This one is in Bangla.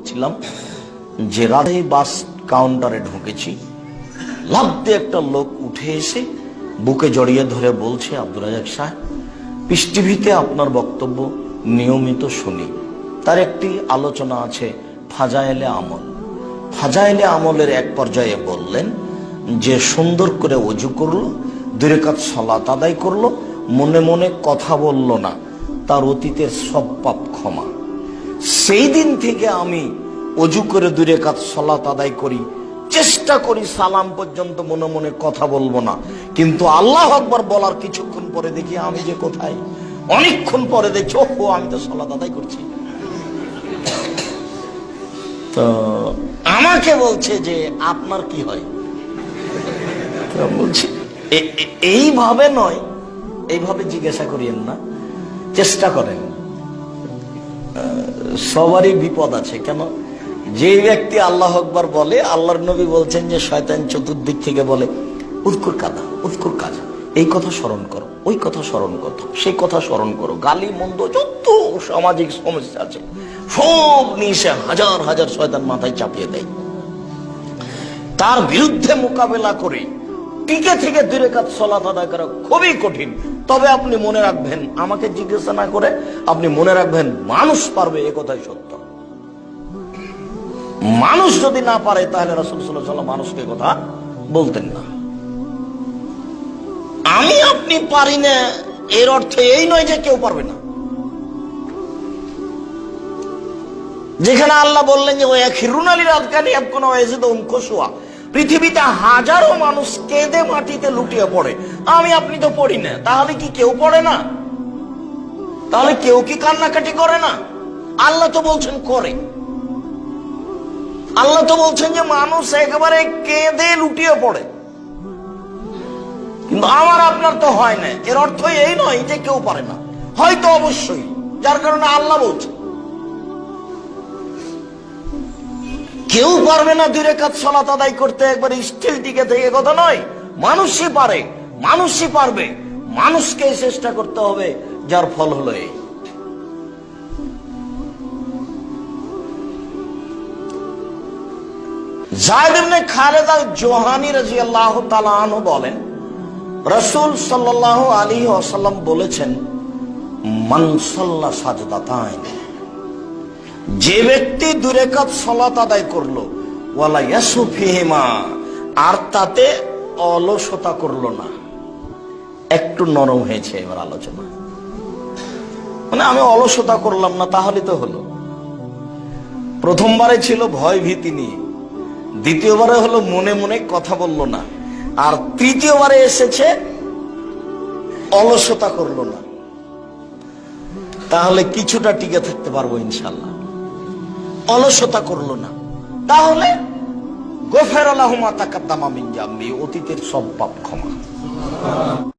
বলছিলাম যে রাতে বাস কাউন্টারে ঢুকেছি, লাফ দিয়ে একটা লোক উঠে এসে বুকে জড়িয়ে ধরে বলছে, আব্দুর রাজ্জাক সাহেব, পিস টিভিতে আপনার বক্তব্য নিয়মিত শুনি, তার একটি আলোচনা আছে ফাজায়েলে আমল। ফাজায়েলে আমলের এক পর্যায়ে বললেন যে সুন্দর করে ওযু করলো, 2 রাকাত সালাত আদায় করলো, মনে মনে কথা বলল না, তার অতীতের সব পাপ ক্ষমা। সেই দিন থেকে আমি ওযু করে 2 রাকাত সালাত আদায় করি, চেষ্টা করি সালাম পর্যন্ত মনে মনে কথা বলবো না, কিন্তু আল্লাহু আকবার বলার কিছুক্ষণ পরে দেখি আমি যে কোথায়, অনেকক্ষণ পরে দেখছি ওহো আমি তো সালাত আদায় করছি। তো আমাকে বলছে যে আপনার কি হয়, বলছি এইভাবে নয়, এইভাবে জিজ্ঞাসা করিয়েন না, চেষ্টা করেন। সবারই বিপদ আছে। কেন? যে ব্যক্তি আল্লাহু আকবার বলে, আল্লাহর নবী বলছেন যে শয়তান চতুর্দিক থেকে বলে উযকুর কাদা উযকুর কাজা, এই কথা স্মরণ করো, ওই কথা স্মরণ করো, সেই কথা স্মরণ করো, গালি মন্দ যত সামাজিক সমস্যা আছে সব নিয়ে হাজার হাজার শয়তান মাথায় চাপিয়ে দেয়। তার বিরুদ্ধে মোকাবেলা করে টিকে থেকে 2 রাকাত সালাত আদায় করা খুবই কঠিন। তবে আপনি মনে রাখবেন, আমাকে জিজ্ঞাসা না করে আপনি মনে রাখবেন, মানুষ পারবে, এ কথাই সত্য। মানুষ যদি না পারে তাহলে রাসূল সাল্লাল্লাহু আলাইহি ওয়াসাল্লাম মানুষকে কথা বলতেন না। আমি আপনি পারি না এর অর্থ এই নয় যে কেউ পারবে না। যেখানে আল্লাহ বললেন যে ওয়াখিরুনা লিল-আযকানি ইয়াবকুনা ওয়া ইয়াজিদুহুম খুশুয়া, পৃথিবীতে হাজারো মানুষ কেঁদে মাটিতে লুটিয়ে পড়ে, আমি আপনি তো পড়ি না, তাহলে কি কেউ পড়ে না? তাহলে কেউ কি কান্নাকাটি করে না? আল্লাহ তো বলছেন করে। আল্লাহ তো বলছেন যে মানুষ একেবারে কেঁদে লুটিয়ে পড়ে, কিন্তু আমার আপনার তো হয় না। এর অর্থ এই নয় যে কেউ পারে না, হয়তো অবশ্যই, যার কারণে আল্লাহ বলছে কেউ পারবে না 2 রাকাত সালাত আদায় করতে একবার স্টিল টিকে থেকে, কথা নয়। মানুষই পারে, মানুষই পারবে, মানুষকে চেষ্টা করতে হবে, যার ফল হলো এই। যায়েদ ইবনে খালেদ আল-জুহানী রাদিয়াল্লাহু তাআলা আনহু বলেন, রাসূল সাল্লাল্লাহু আলাইহি ওয়াসাল্লাম বলেছেন, মান সাল্লা সাজদাতাইন, যে ব্যক্তি 2 রাকাত সালাত আদায় করলো, ওয়ালা ইয়াসু ফিহিমা, আর তাতে অলসতা করলো না। একটু নরম হয়েছে এবার আলোচনা, মানে আমি অলসতা করলাম না, তাহলে তো হলো। প্রথমবারে ছিল ভয় ভীতি নিয়ে, দ্বিতীয়বারে হলো মনে মনে কথা বললো না, আর তৃতীয়বারে এসেছে অলসতা করলো না। তাহলে কিছুটা টিকে থাকতে পারবো ইনশাআল্লাহ। অলসতা করলো না, তাহলে গফিরা লাহু মা তাকাদ্দামা মিন জামবি, অতীতের সব পাপ ক্ষমা।